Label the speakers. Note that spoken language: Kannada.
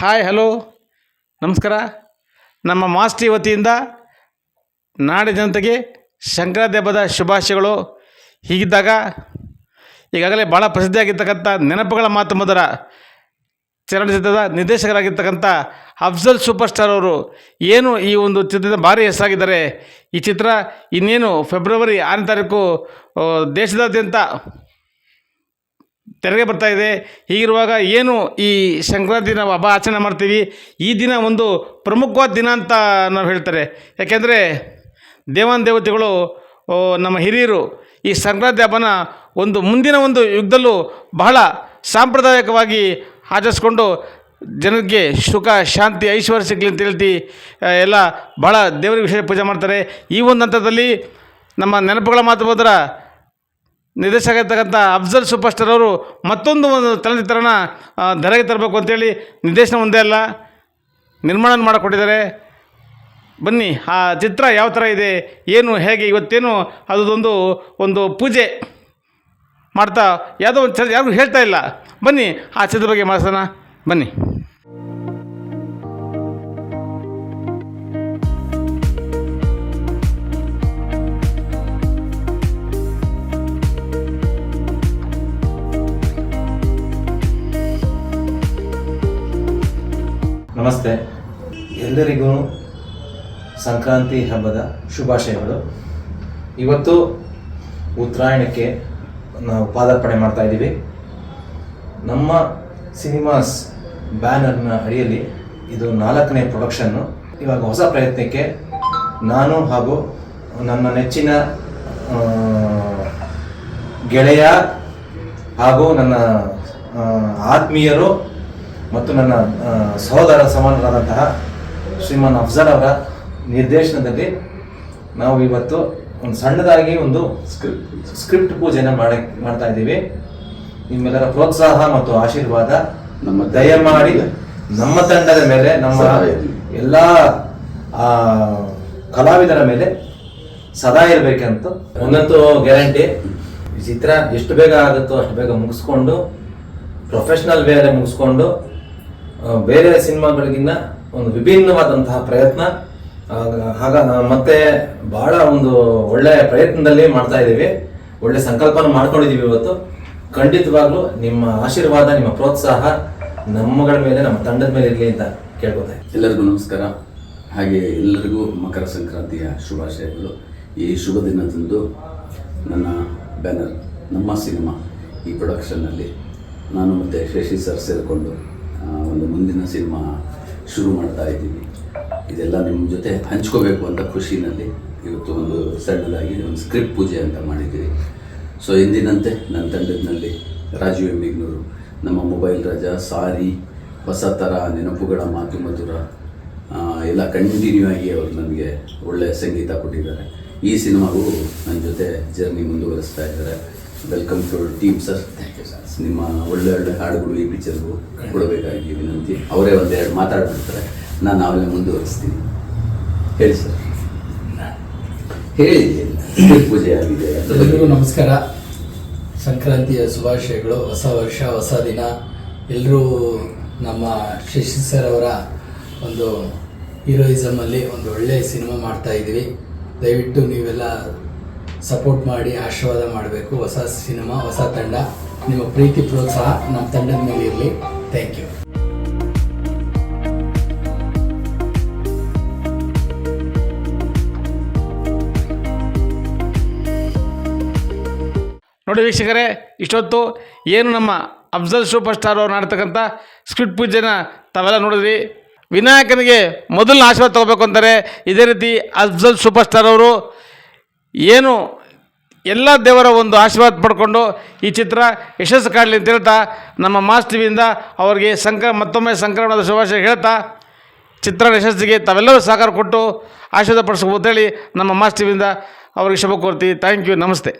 Speaker 1: ಹಾಯ್ ಹಲೋ ನಮಸ್ಕಾರ. ನಮ್ಮ ಮಾಸ್ ಟಿ ವತಿಯಿಂದ ನಾಡಿನ ಜನತೆಗೆ ಸಂಕ್ರಾಂತಿ ಹಬ್ಬದ ಶುಭಾಶಯಗಳು. ಹೀಗಿದ್ದಾಗ ಈಗಾಗಲೇ ಭಾಳ ಪ್ರಸಿದ್ಧಿಯಾಗಿರ್ತಕ್ಕಂಥ ನೆನಪುಗಳ ಮಾತು ಮೊದಲ ಚಲನಚಿತ್ರದ ನಿರ್ದೇಶಕರಾಗಿರ್ತಕ್ಕಂಥ ಅಫ್ಜಲ್ ಸೂಪರ್ ಸ್ಟಾರ್ ಅವರು ಏನು ಈ ಒಂದು ಚಿತ್ರದ ಭಾರಿ ಹೆಸರಾಗಿದ್ದಾರೆ. ಈ ಚಿತ್ರ ಇನ್ನೇನು ಫೆಬ್ರವರಿ 6ನೇ ತಾರೀಕು ದೇಶದಾದ್ಯಂತ ತೆರೆಗೆ ಬರ್ತಾಯಿದೆ. ಹೀಗಿರುವಾಗ ಏನು ಈ ಸಂಕ್ರಾಂತಿ ನಾವು ಹಬ್ಬ ಆಚರಣೆ ಮಾಡ್ತೀವಿ, ಈ ದಿನ ಒಂದು ಪ್ರಮುಖವಾದ ದಿನ ಅಂತ ನಾವು ಹೇಳ್ತಾರೆ. ಯಾಕೆಂದರೆ ದೇವಾನುದೇವತೆಗಳು ನಮ್ಮ ಹಿರಿಯರು ಈ ಸಂಕ್ರಾಂತಿ ಹಬ್ಬನ ಮುಂದಿನ ಒಂದು ಯುಗದಲ್ಲೂ ಬಹಳ ಸಾಂಪ್ರದಾಯಿಕವಾಗಿ ಆಚರಿಸ್ಕೊಂಡು ಜನರಿಗೆ ಸುಖ ಶಾಂತಿ ಐಶ್ವರ್ಯ ಸಿಗಲಿ ಅಂತ ಹೇಳ್ತಿ ಎಲ್ಲ ಭಾಳ ದೇವರಿಗೆ ವಿಶೇಷ ಪೂಜೆ ಮಾಡ್ತಾರೆ. ಈ ಒಂದು ಹಂತದಲ್ಲಿ ನಮ್ಮ ನೆನಪುಗಳ ಮಾತು ಹೋದರ ನಿರ್ದೇಶಕ ಇರ್ತಕ್ಕಂಥ ಅಫ್ಜಲ್ ಸೂಪರ್ ಸ್ಟಾರ್ ಅವರು ಮತ್ತೊಂದು ಚಲನಚಿತ್ರನ ಧರೆಗೆ ತರಬೇಕು ಅಂತೇಳಿ ನಿರ್ದೇಶನ ಒಂದೇ ಅಲ್ಲ ನಿರ್ಮಾಣ ಮಾಡಿಕೊಟ್ಟಿದ್ದಾರೆ. ಬನ್ನಿ ಆ ಚಿತ್ರ ಯಾವ ಥರ ಇದೆ, ಏನು ಹೇಗೆ, ಇವತ್ತೇನು ಒಂದು ಪೂಜೆ ಮಾಡ್ತಾ ಯಾವುದೋ ಒಂದು ಯಾರಿಗೂ ಹೇಳ್ತಾ ಇಲ್ಲ. ಬನ್ನಿ ಆ ಚಿತ್ರದ ಬಗ್ಗೆ ಮಾತಾಡೋಣ ಬನ್ನಿ.
Speaker 2: ನಮಸ್ತೆ, ಎಲ್ಲರಿಗೂ ಸಂಕ್ರಾಂತಿ ಹಬ್ಬದ ಶುಭಾಶಯಗಳು. ಇವತ್ತು ಉತ್ತರಾಯಣಕ್ಕೆ ನಾವು ಪಾದಾರ್ಪಣೆ ಮಾಡ್ತಾ ಇದ್ದೀವಿ. ನಮ್ಮ ಸಿನಿಮಾಸ್ ಬ್ಯಾನರ್ನ ಅಡಿಯಲ್ಲಿ ಇದು 4ನೇ ಪ್ರೊಡಕ್ಷನ್ನು. ಇವಾಗ ಹೊಸ ಪ್ರಯತ್ನಕ್ಕೆ ನಾನು ಹಾಗೂ ನನ್ನ ನೆಚ್ಚಿನ ಗೆಳೆಯ ಹಾಗೂ ನನ್ನ ಆತ್ಮೀಯರು ಮತ್ತು ನನ್ನ ಸಹೋದರ ಸಮಾನರಾದಂತಹ ಶ್ರೀಮಾನ್ ಅಫ್ಜಲ್ ಅವರ ನಿರ್ದೇಶನದಲ್ಲಿ ನಾವು ಇವತ್ತು ಒಂದು ಸಣ್ಣದಾಗಿ ಒಂದು ಸ್ಕ್ರಿಪ್ಟ್ ಪೂಜೆನ ಮಾಡ್ತಾ ಇದ್ದೀವಿ. ನಿಮ್ಮೆಲ್ಲರ ಪ್ರೋತ್ಸಾಹ ಮತ್ತು ಆಶೀರ್ವಾದ ದಯಮಾಡಿ ನಮ್ಮ ತಂಡದ ಮೇಲೆ, ನಮ್ಮ ಎಲ್ಲ ಕಲಾವಿದರ ಮೇಲೆ ಸದಾ ಇರಬೇಕಂತ ಒಂದಂತೂ ಗ್ಯಾರಂಟಿ. ಈ ಚಿತ್ರ ಎಷ್ಟು ಬೇಗ ಆಗುತ್ತೋ ಅಷ್ಟು ಬೇಗ ಮುಗಿಸ್ಕೊಂಡು ಪ್ರೊಫೆಷನಲ್ ವೇಲೆ ಮುಗಿಸ್ಕೊಂಡು ಬೇರೆ ಸಿನಿಮಾಗಳಿಗಿನ್ನ ಒಂದು ವಿಭಿನ್ನವಾದಂತಹ ಪ್ರಯತ್ನ ಮತ್ತೆ ಬಹಳ ಒಂದು ಒಳ್ಳೆಯ ಪ್ರಯತ್ನದಲ್ಲಿ ಮಾಡ್ತಾ ಇದ್ದೀವಿ. ಒಳ್ಳೆ ಸಂಕಲ್ಪನ ಮಾಡ್ಕೊಂಡಿದ್ದೀವಿ. ಇವತ್ತು ಖಂಡಿತವಾಗ್ಲೂ ನಿಮ್ಮ ಆಶೀರ್ವಾದ, ನಿಮ್ಮ ಪ್ರೋತ್ಸಾಹ ನಮ್ಮಗಳ ಮೇಲೆ, ನಮ್ಮ ತಂಡದ ಮೇಲೆ ಇರಲಿ ಅಂತ ಕೇಳ್ಕೊತಾ ಇದ್ದೀನಿ.
Speaker 3: ಎಲ್ಲರಿಗೂ ನಮಸ್ಕಾರ. ಹಾಗೆ ಎಲ್ಲರಿಗೂ ಮಕರ ಸಂಕ್ರಾಂತಿಯ ಶುಭಾಶಯಗಳು. ಈ ಶುಭ ದಿನದಂದು ನನ್ನ ಬ್ಯಾನರ್ ನಮ್ಮ ಸಿನಿಮಾ ಈ ಪ್ರೊಡಕ್ಷನ್ನಲ್ಲಿ ನಾನು ಮತ್ತು ಶಶಿ ಸರ್ ಸೇರಿಕೊಂಡು ಒಂದು ಮುಂದಿನ ಸಿನಿಮಾ ಶುರು ಮಾಡ್ತಾ ಇದ್ದೀವಿ. ಇದೆಲ್ಲ ನಿಮ್ಮ ಜೊತೆ ಹಂಚ್ಕೋಬೇಕು ಅಂತ ಖುಷಿನಲ್ಲಿ ಇವತ್ತು ಒಂದು ಸಣ್ಣದಾಗಿ ಒಂದು ಸ್ಕ್ರಿಪ್ಟ್ ಪೂಜೆ ಅಂತ ಮಾಡಿದ್ದೀವಿ. ಸೊ ಎಂದಿನಂತೆ ನನ್ನ ತಂಡದಲ್ಲಿ ರಾಜೀವ್ ಎಮ್ಮಿಗ್ನೂರು, ನಮ್ಮ ಮೊಬೈಲ್ ರಾಜ, ಸಾರಿ, ಹೊಸ ಥರ, ನೆನಪುಗಳ ಮಾತು ಮಧುರ ಎಲ್ಲ ಕಂಟಿನ್ಯೂ ಆಗಿ ಅವರು ನನಗೆ ಒಳ್ಳೆಯ ಸಂಗೀತ ಕೊಟ್ಟಿದ್ದಾರೆ. ಈ ಸಿನಿಮಾಗೂ ನನ್ನ ಜೊತೆ ಜರ್ನಿ ಮುಂದುವರಿಸ್ತಾ ಇದ್ದಾರೆ. Welcome to team sir. Thank you sir. ನಿಮ್ಮ ಒಳ್ಳೆ ಹಾಡುಗಳು ಈ ಪಿಕ್ಚರ್ಗೂ ಕೊಡಬೇಕಾಗಿ ವಿನಂತಿ. ಅವರೇ ಒಂದೆರಡು ಮಾತಾಡ್ಬಿಡ್ತಾರೆ, ನಾನು ನಾವೆಲ್ಲ ಮುಂದುವರಿಸ್ತೀನಿ. ಹೇಳಿ ಸರ್, ಹೇಳಿ. ಪೂಜೆ ಆಗಿದೆ.
Speaker 4: ಎಲ್ಲರಿಗೂ ನಮಸ್ಕಾರ. ಸಂಕ್ರಾಂತಿಯ ಶುಭಾಶಯಗಳು. ಹೊಸ ವರ್ಷ, ಹೊಸ ದಿನ. ಎಲ್ಲರೂ ನಮ್ಮ ಶಶಿ ಸರ್ ಅವರ ಒಂದು ಹೀರೋಯಿಸಮಲ್ಲಿ ಒಂದು ಒಳ್ಳೆಯ ಸಿನಿಮಾ ಮಾಡ್ತಾ ಇದ್ದೀವಿ. ದಯವಿಟ್ಟು ನೀವೆಲ್ಲ ಸಪೋರ್ಟ್ ಮಾಡಿ ಆಶೀರ್ವಾದ ಮಾಡಬೇಕು. ಹೊಸ ಸಿನಿಮಾ, ಹೊಸ ತಂಡ. ನಿಮ್ಮ ಪ್ರೀತಿ ಪ್ರೋತ್ಸಾಹ ನಮ್ಮ ತಂಡದ ಮೇಲೆ ಇರಲಿ. Thank you.
Speaker 1: ನೋಡಿ ವೀಕ್ಷಕರೇ, ಇಷ್ಟೊತ್ತು ಏನು ನಮ್ಮ ಅಫ್ಜಲ್ ಸೂಪರ್ ಸ್ಟಾರ್ ಅವ್ರು ಮಾಡ್ತಕ್ಕಂಥ ಸ್ಕ್ರಿಪ್ಟ್ ಪೂಜೆನ ತಾವೆಲ್ಲ ನೋಡಿದ್ರಿ. ವಿನಾಯಕನಿಗೆ ಮೊದಲನೇ ಆಶೀರ್ವಾದ ತೊಗೋಬೇಕು ಅಂತಾರೆ. ಇದೇ ರೀತಿ ಅಫ್ಜಲ್ ಸೂಪರ್ ಸ್ಟಾರ್ ಅವರು ಏನು ಎಲ್ಲ ದೇವರ ಒಂದು ಆಶೀರ್ವಾದ ಪಡ್ಕೊಂಡು ಈ ಚಿತ್ರ ಯಶಸ್ಸು ಕಾಡಲಿ ಅಂತ ಹೇಳ್ತಾ ನಮ್ಮ ಮಾಸ್ ಟಿವಿಯಿಂದ ಅವರಿಗೆ ಮತ್ತೊಮ್ಮೆ ಸಂಕ್ರಮಣದ ಶುಭಾಶಯ ಹೇಳ್ತಾ ಚಿತ್ರ ಯಶಸ್ಸಿಗೆ ತಾವೆಲ್ಲರೂ ಸಹಕಾರ ಕೊಟ್ಟು ಆಶೀರ್ವಾದ ಪಡಿಸ್ಬೋದು ಅಂತೇಳಿ ನಮ್ಮ ಮಾಸ್ ಟಿವಿಯಿಂದ ಅವ್ರಿಗೆ ಶುಭ ಕೋರ್ತೀವಿ. Thank you. ನಮಸ್ತೆ.